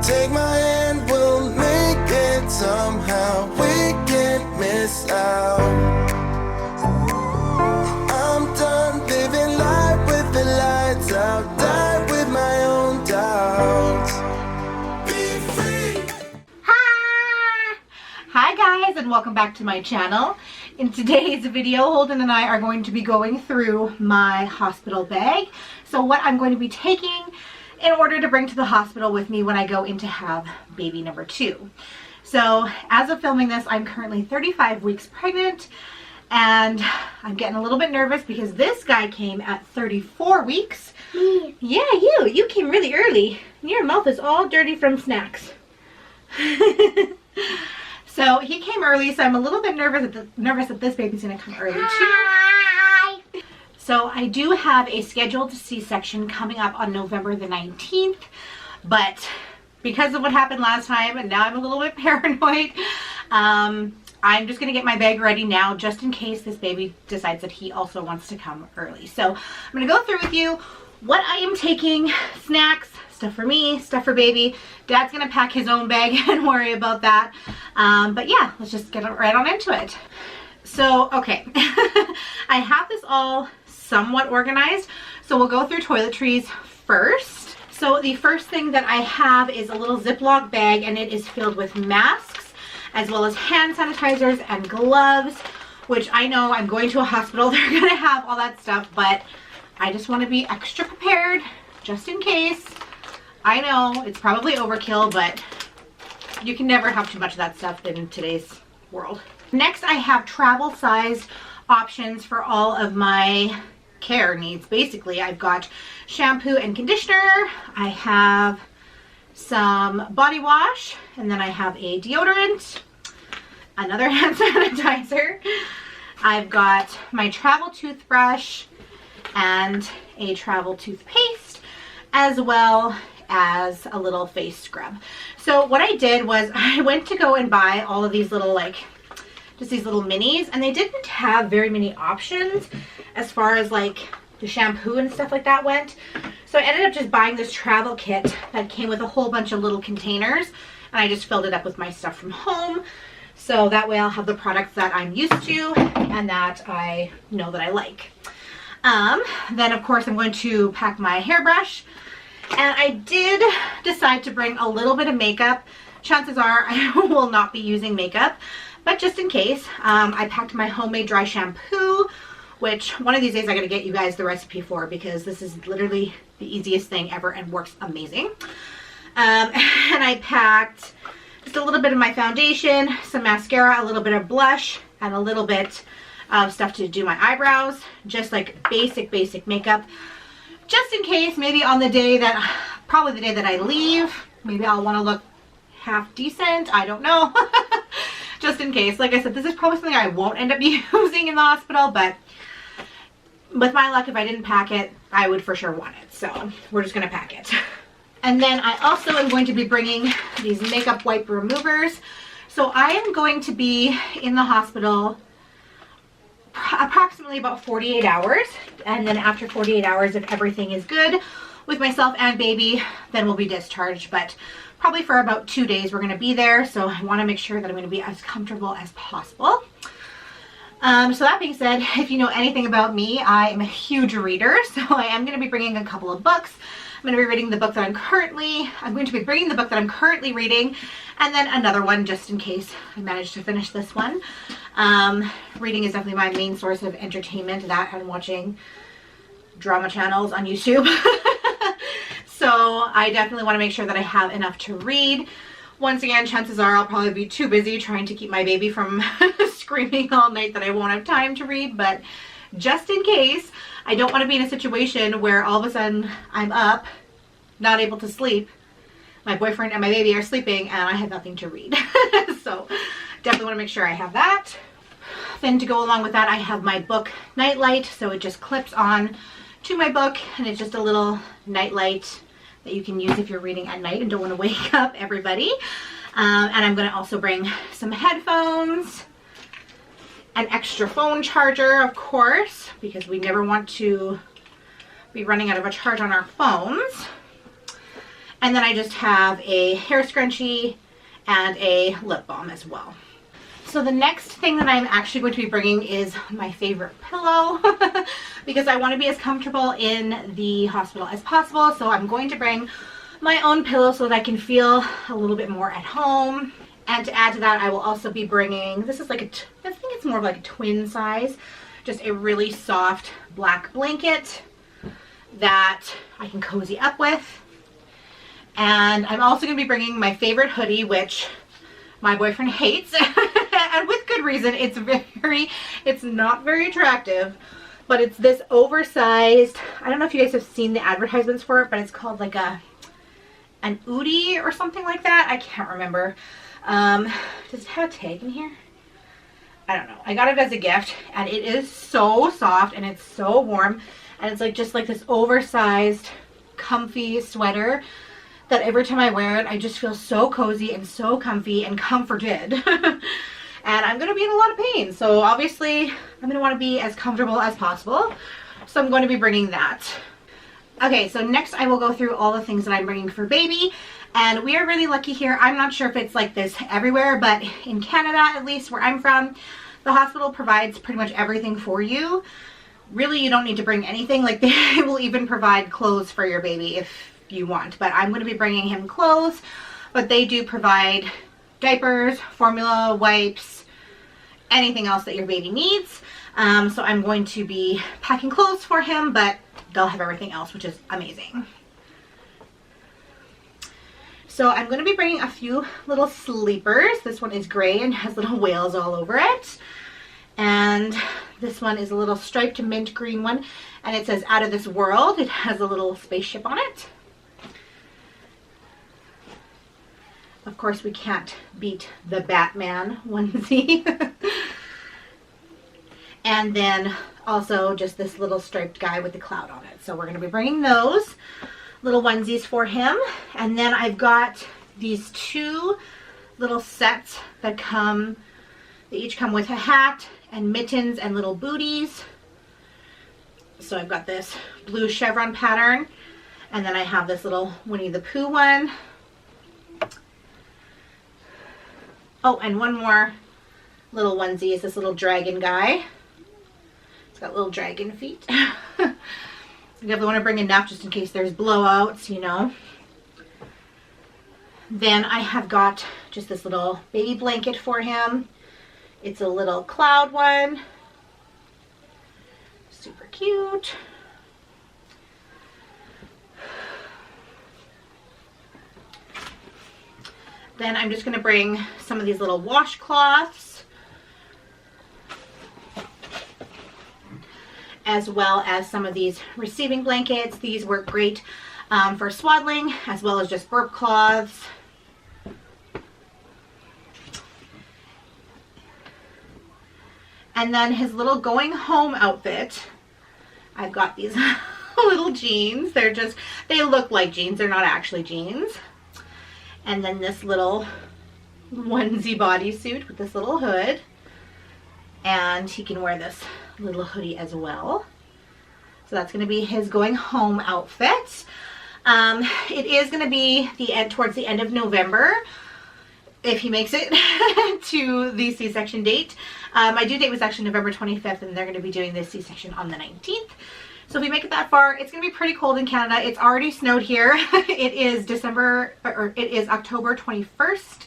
Take my hand, we'll make it somehow. We can't miss out. I'm done living life with the lights out. Die with my own doubts. Be free. Hi guys, and welcome back to my channel. In today's video, Holden and I are going to be going through my hospital bag. So what I'm going to be taking in order to bring to the hospital with me when I go in to have baby number 2. So as of filming this, I'm currently 35 weeks pregnant, and I'm getting a little bit nervous because this guy came at 34 weeks. Me. Yeah, you came really early. Your mouth is all dirty from snacks. So he came early, so I'm a little bit nervous that this baby's gonna come early too. So I do have a scheduled C-section coming up on November the 19th, but because of what happened last time, and now I'm a little bit paranoid, I'm just gonna get my bag ready now just in case this baby decides that he also wants to come early. So I'm gonna go through with you what I am taking, snacks, stuff for me, stuff for baby. Dad's gonna pack his own bag and worry about that. But yeah, let's just get right on into it. So, okay, I have this all somewhat organized. So we'll go through toiletries first. So the first thing that I have is a little Ziploc bag, and it is filled with masks as well as hand sanitizers and gloves, which I know I'm going to a hospital. They're gonna have all that stuff, but I just want to be extra prepared just in case. I know it's probably overkill, but you can never have too much of that stuff in today's world. Next, I have travel sized options for all of my care needs. Basically, I've got shampoo and conditioner. I have some body wash, and then I have a deodorant, another hand sanitizer. I've got my travel toothbrush and a travel toothpaste, as well as a little face scrub. So what I did was I went to go and buy all of these little, like, just these little minis, and they didn't have very many options as far as like the shampoo and stuff like that went. So I ended up just buying this travel kit that came with a whole bunch of little containers, and I just filled it up with my stuff from home. So that way I'll have the products that I'm used to and that I know that I like. Then of course I'm going to pack my hairbrush. And I did decide to bring a little bit of makeup. Chances are I will not be using makeup, but just in case, I packed my homemade dry shampoo, which one of these days I gotta get you guys the recipe for, because this is literally the easiest thing ever and works amazing. And I packed just a little bit of my foundation, some mascara, a little bit of blush, and a little bit of stuff to do my eyebrows, just like basic makeup. Just in case, maybe on the day that, probably the day that I leave, maybe I'll want to look half decent. I don't know. Just in case. Like I said, this is probably something I won't end up using in the hospital, but with my luck, if I didn't pack it, I would for sure want it. So we're just going to pack it. And then I also am going to be bringing these makeup wipe removers. So I am going to be in the hospital approximately about 48 hours, and then after 48 hours, if everything is good with myself and baby, then we'll be discharged. But probably for about 2 days we're going to be there, so I want to make sure that I'm going to be as comfortable as possible. So that being said, if you know anything about me, I am a huge reader, so I am going to be bringing a couple of books. I'm going to be reading the book that I'm going to be bringing the book that I'm currently reading, and then another one just in case I manage to finish this one. Reading is definitely my main source of entertainment, that and watching drama channels on YouTube. So I definitely want to make sure that I have enough to read. Once again, chances are I'll probably be too busy trying to keep my baby from screaming all night that I won't have time to read, but just in case, I don't want to be in a situation where all of a sudden I'm up, not able to sleep, my boyfriend and my baby are sleeping, and I have nothing to read. So definitely want to make sure I have that. Then to go along with that, I have my book nightlight, so it just clips on to my book, and it's just a little nightlight that you can use if you're reading at night and don't want to wake up everybody. And I'm going to also bring some headphones, an extra phone charger, of course, because we never want to be running out of a charge on our phones. And then I just have a hair scrunchie and a lip balm as well. So the next thing that I'm actually going to be bringing is my favorite pillow because I want to be as comfortable in the hospital as possible. So I'm going to bring my own pillow so that I can feel a little bit more at home. And to add to that, I will also be bringing, this is like I think it's more of like a twin size, just a really soft black blanket that I can cozy up with. And I'm also going to be bringing my favorite hoodie, which my boyfriend hates, and with good reason. It's not very attractive, but it's this oversized, I don't know if you guys have seen the advertisements for it, but it's called like an Udi or something like that. I can't remember. Does it have a tag in here? I don't know. I got it as a gift, and it is so soft and it's so warm, and it's like just like this oversized comfy sweater that every time I wear it, I just feel so cozy and so comfy and comforted. And I'm going to be in a lot of pain, so obviously I'm going to want to be as comfortable as possible. So I'm going to be bringing that. Okay, so next I will go through all the things that I'm bringing for baby. And we are really lucky here. I'm not sure if it's like this everywhere, but in Canada, at least where I'm from, the hospital provides pretty much everything for you. Really, you don't need to bring anything. Like, they will even provide clothes for your baby if you want, but I'm going to be bringing him clothes, but they do provide diapers, formula, wipes, anything else that your baby needs. So I'm going to be packing clothes for him, but they'll have everything else, which is amazing. So I'm going to be bringing a few little sleepers. This one is gray and has little whales all over it. And this one is a little striped mint green one, and it says out of this world. It has a little spaceship on it. Of course, we can't beat the Batman onesie. And then also just this little striped guy with the cloud on it. So we're going to be bringing those little onesies for him. And then I've got these two little sets that they each come with a hat and mittens and little booties. So I've got this blue chevron pattern, and then I have this little Winnie the Pooh one. Oh, and one more little onesie is this little dragon guy. It's got little dragon feet. You definitely want to bring enough just in case there's blowouts, you know. Then I have got just this little baby blanket for him. It's a little cloud one. Super cute. Then I'm just going to bring some of these little washcloths, as well as some of these receiving blankets. These work great for swaddling, as well as just burp cloths. And then his little going home outfit, I've got these little jeans. They look like jeans. They're not actually jeans. And then this little onesie bodysuit with this little hood. And he can wear this little hoodie as well. So that's going to be his going home outfit. It is going to be towards the end of November, if he makes it to the C-section date. My due date was actually November 25th, and they're going to be doing this C-section on the 19th. So if we make it that far, it's going to be pretty cold in Canada. It's already snowed here. It is October 21st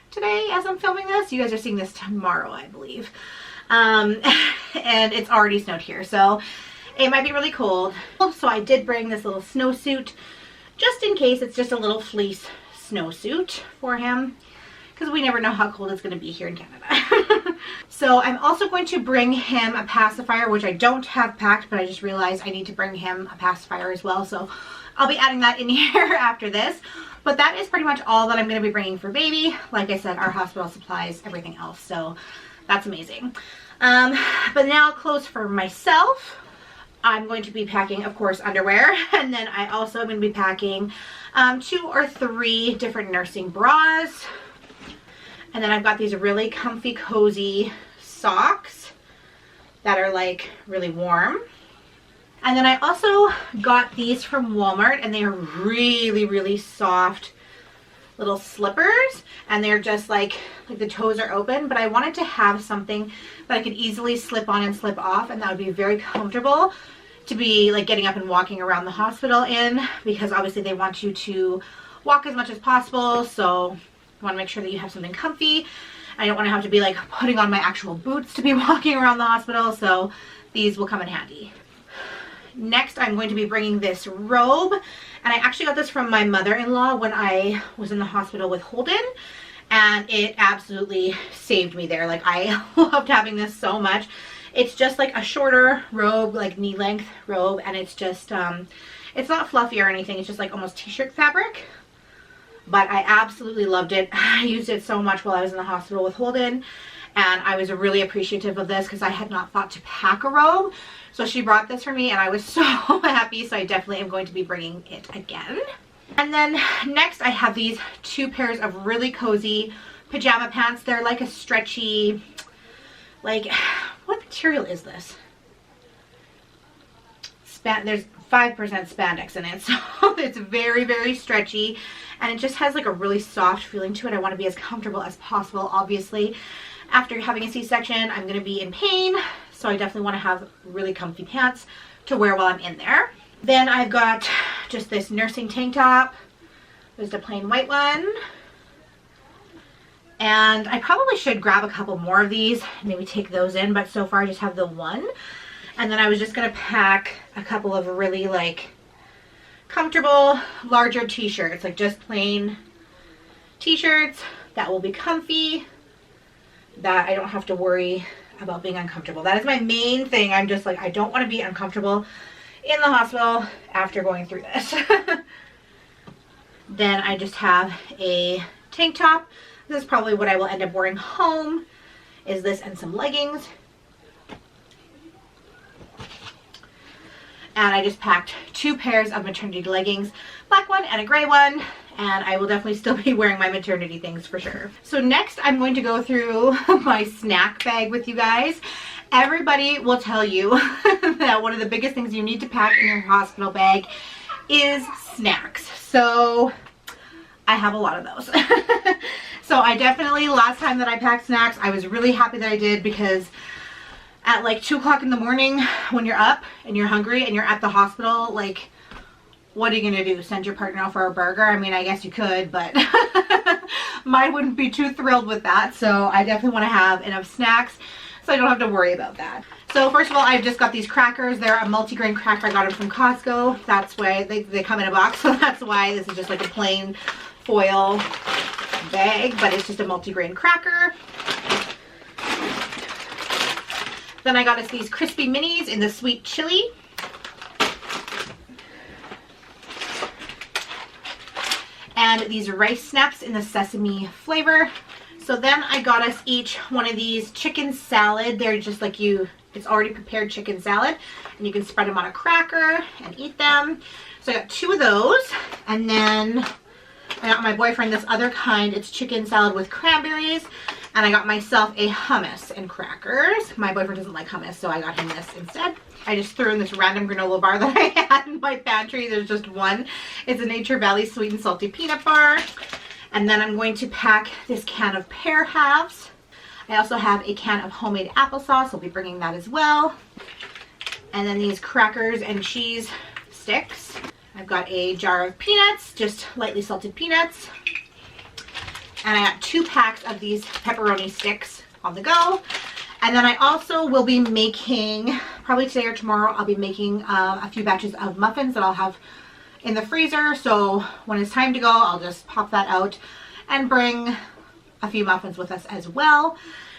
today as I'm filming this. You guys are seeing this tomorrow, I believe. And it's already snowed here, so it might be really cold. So I did bring this little snowsuit just in case. It's just a little fleece snowsuit for him, because we never know how cold it's going to be here in Canada. So I'm also going to bring him a pacifier, which I don't have packed, but I just realized I need to bring him a pacifier as well. So I'll be adding that in here after this. But that is pretty much all that I'm going to be bringing for baby. Like I said, our hospital supplies everything else. So that's amazing. But now clothes for myself. I'm going to be packing, of course, underwear. And then I also am going to be packing 2 or 3 different nursing bras. And then I've got these really comfy, cozy socks that are like really warm. And then I also got these from Walmart, and they are really, really soft little slippers, and they're just like the toes are open, but I wanted to have something that I could easily slip on and slip off, and that would be very comfortable to be like getting up and walking around the hospital in, because obviously they want you to walk as much as possible, so you want to make sure that you have something comfy. I don't want to have to be like putting on my actual boots to be walking around the hospital, so these will come in handy. Next, I'm going to be bringing this robe, and I actually got this from my mother-in-law when I was in the hospital with Holden, and it absolutely saved me there. Like, I loved having this so much. It's just like a shorter robe, like knee-length robe, and it's just, it's not fluffy or anything. It's just like almost t-shirt fabric, but I absolutely loved it. I used it so much while I was in the hospital with Holden, and I was really appreciative of this because I had not thought to pack a robe. So she brought this for me, and I was so happy, so I definitely am going to be bringing it again. And then next I have these 2 pairs of really cozy pajama pants. They're like a stretchy, like, what material is this? There's 5% spandex in it, so it's very, very stretchy, and it just has like a really soft feeling to it. I want to be as comfortable as possible. Obviously, after having a C-section, I'm going to be in pain, so I definitely want to have really comfy pants to wear while I'm in there. Then I've got just this nursing tank top. There's the plain white one. And I probably should grab a couple more of these, maybe take those in, but so far I just have the one. And then I was just going to pack a couple of really like comfortable, larger t-shirts, like just plain t-shirts that will be comfy, that I don't have to worry about being uncomfortable. That is my main thing. I'm just like, I don't want to be uncomfortable in the hospital after going through this. Then I just have a tank top. This is probably what I will end up wearing home, is this and some leggings. And I just packed 2 pairs of maternity leggings, black one and a gray one, and I will definitely still be wearing my maternity things for sure. So next I'm going to go through my snack bag with you guys. Everybody will tell you that one of the biggest things you need to pack in your hospital bag is snacks. So I have a lot of those. So I definitely, last time that I packed snacks, I was really happy that I did, because at like 2 o'clock in the morning when you're up and you're hungry and you're at the hospital, like, what are you gonna do? Send your partner out for a burger? I mean, I guess you could, but mine wouldn't be too thrilled with that. So I definitely want to have enough snacks so I don't have to worry about that. So first of all, I've just got these crackers. They're a multigrain cracker. I got them from Costco. That's why they come in a box, so that's why this is just like a plain foil bag, but it's just a multigrain cracker. Then I got us these crispy minis in the sweet chili. And these rice snaps in the sesame flavor. So then I got us each one of these chicken salad. They're just like it's already prepared chicken salad, and you can spread them on a cracker and eat them. So I got 2 of those, and then I got my boyfriend this other kind. It's chicken salad with cranberries, and I got myself a hummus and crackers. My boyfriend doesn't like hummus, so I got him this instead. I just threw in this random granola bar that I had in my pantry. There's just one. It's a Nature Valley sweet and salty peanut bar. And then I'm going to pack this can of pear halves. I also have a can of homemade applesauce. I'll be bringing that as well. And then these crackers and cheese sticks. I've got a jar of peanuts, just lightly salted peanuts. And I got 2 packs of these pepperoni sticks on the go. And then I also will be making, probably today or tomorrow, I'll be making a few batches of muffins that I'll have in the freezer. So when it's time to go, I'll just pop that out and bring a few muffins with us as well,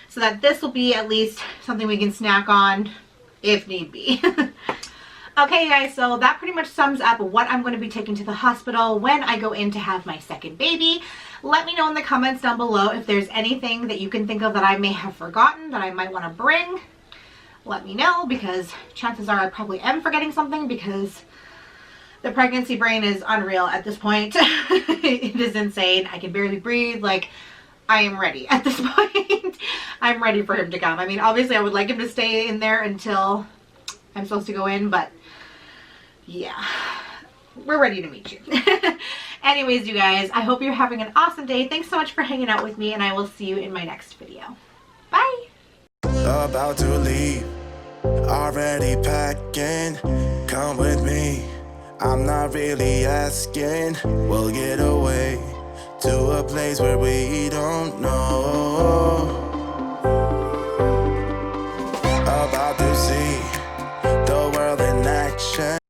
so that this will be at least something we can snack on if need be. Okay guys, so that pretty much sums up what I'm going to be taking to the hospital when I go in to have my second baby. Let me know in the comments down below if there's anything that you can think of that I may have forgotten that I might want to bring. Let me know, because chances are I probably am forgetting something, because the pregnancy brain is unreal at this point. It is insane. I can barely breathe. Like, I am ready at this point. I'm ready for him to come. I mean, obviously I would like him to stay in there until I'm supposed to go in, but yeah, we're ready to meet you. Anyways, you guys, I hope you're having an awesome day. Thanks so much for hanging out with me, and I will see you in my next video. Bye. About to leave, already packing. Come with me, I'm not really asking. We'll get away to a place where we don't know.